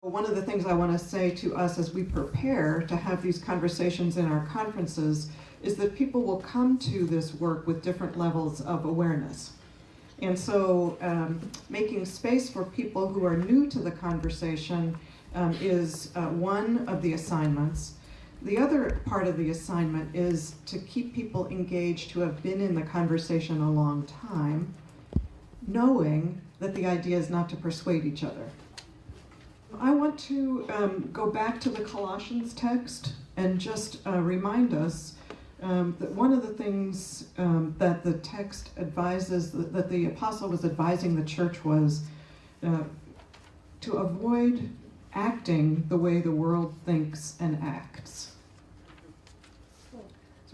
One of the things I want to say to us as we prepare to have these conversations in our conferences is that people will come to this work with different levels of awareness. And so making space for people who are new to the conversation is one of the assignments. The other part of the assignment is to keep people engaged who have been in the conversation a long time, knowing that the idea is not to persuade each other. I want to go back to the Colossians text and just remind us that one of the things that the text advises, that the apostle was advising the church was to avoid acting the way the world thinks and acts. So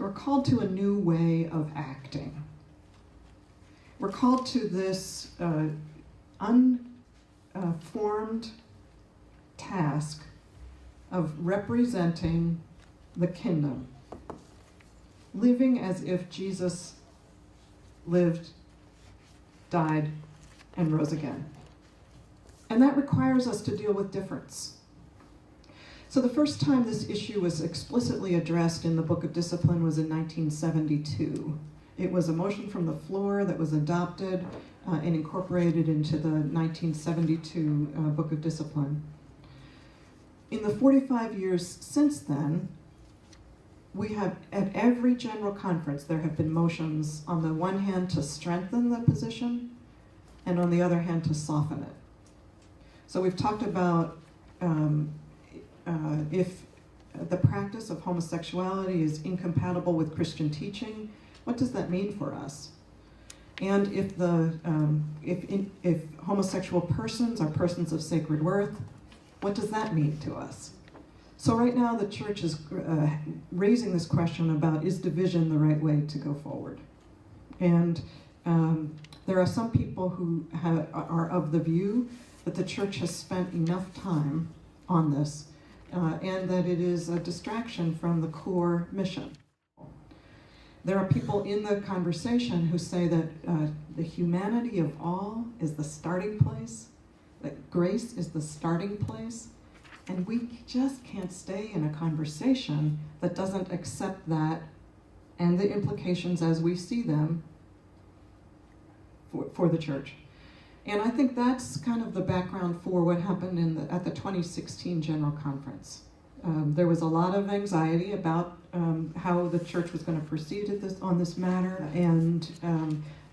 we're called to a new way of acting. We're called to this unformed task of representing the kingdom, living as if Jesus lived, died, and rose again. And that requires us to deal with difference. So the first time this issue was explicitly addressed in the Book of Discipline was in 1972. It was a motion from the floor that was adopted and incorporated into the 1972 Book of Discipline. In the 45 years since then, we have, at every general conference, there have been motions on the one hand to strengthen the position and on the other hand to soften it. So we've talked about if the practice of homosexuality is incompatible with Christian teaching, what does that mean for us? And if homosexual persons are persons of sacred worth, what does that mean to us? So right now the church is raising this question about, is division the right way to go forward? And there are some people who are of the view that the church has spent enough time on this and that it is a distraction from the core mission. There are people in the conversation who say that the humanity of all is the starting place, that grace is the starting place, and we just can't stay in a conversation that doesn't accept that and the implications as we see them for the church. And I think that's kind of the background for what happened at the 2016 General Conference. There was a lot of anxiety about how the church was going to proceed on this matter, and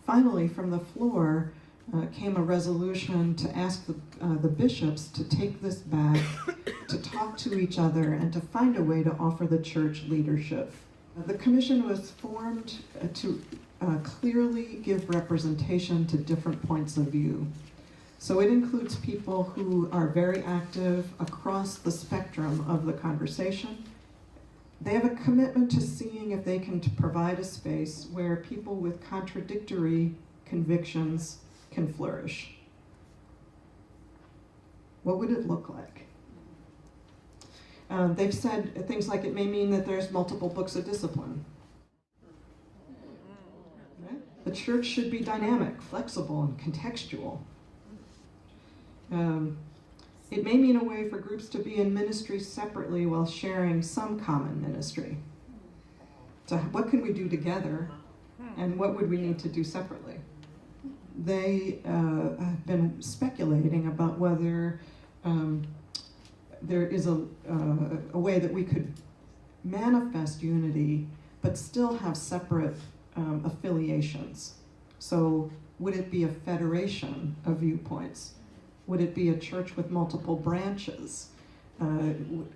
finally from the floor came a resolution to ask the bishops to take this back, to talk to each other, and to find a way to offer the church leadership. The commission was formed to clearly give representation to different points of view. So it includes people who are very active across the spectrum of the conversation. They have a commitment to seeing if they can provide a space where people with contradictory convictions can flourish. What would it look like? They've said things like it may mean that there's multiple books of discipline. Okay? The church should be dynamic, flexible, and contextual. It may mean a way for groups to be in ministry separately while sharing some common ministry. So what can we do together, and what would we need to do separately? They have been speculating about whether there is a way that we could manifest unity but still have separate affiliations. So would it be a federation of viewpoints? Would it be a church with multiple branches?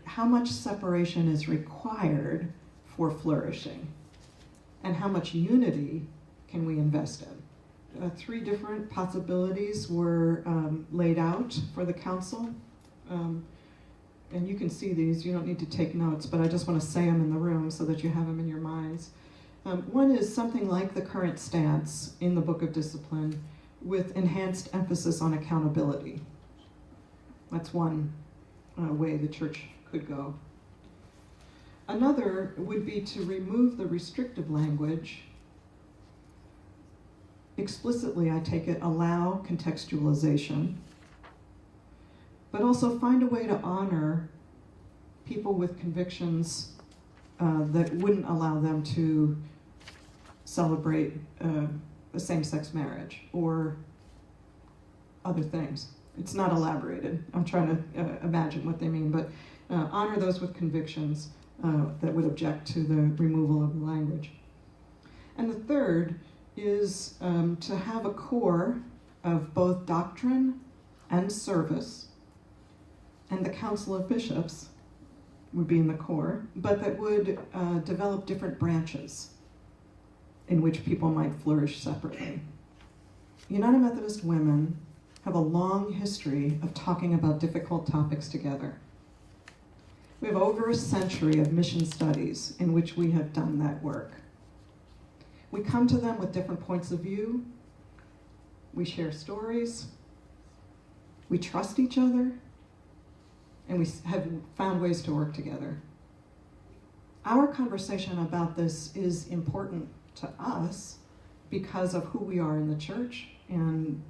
How much separation is required for flourishing? And how much unity can we invest in? 3 different possibilities were laid out for the council. And you can see these, you don't need to take notes, but I just want to say them in the room so that you have them in your minds. One is something like the current stance in the Book of Discipline with enhanced emphasis on accountability. That's one way the church could go. Another would be to remove the restrictive language. Explicitly, I take it, allow contextualization, but also find a way to honor people with convictions that wouldn't allow them to celebrate a same-sex marriage or other things. It's not elaborated. I'm trying to imagine what they mean, but honor those with convictions that would object to the removal of the language. And the third is to have a core of both doctrine and service, and the Council of Bishops would be in the core, but that would develop different branches in which people might flourish separately. United Methodist women have a long history of talking about difficult topics together. We have over a century of mission studies in which we have done that work. We come to them with different points of view. We share stories. We trust each other. And we have found ways to work together. Our conversation about this is important to us because of who we are in the church and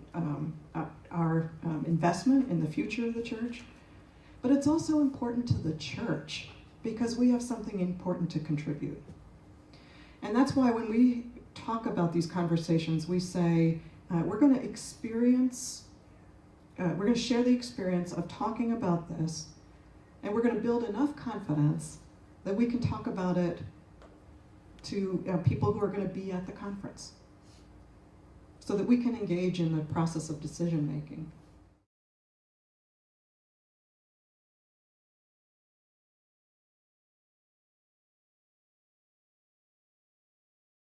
our investment in the future of the church. But it's also important to the church because we have something important to contribute. And that's why when we talk about these conversations, we say we're going to share the experience of talking about this, and we're going to build enough confidence that we can talk about it to people who are going to be at the conference, so that we can engage in the process of decision making.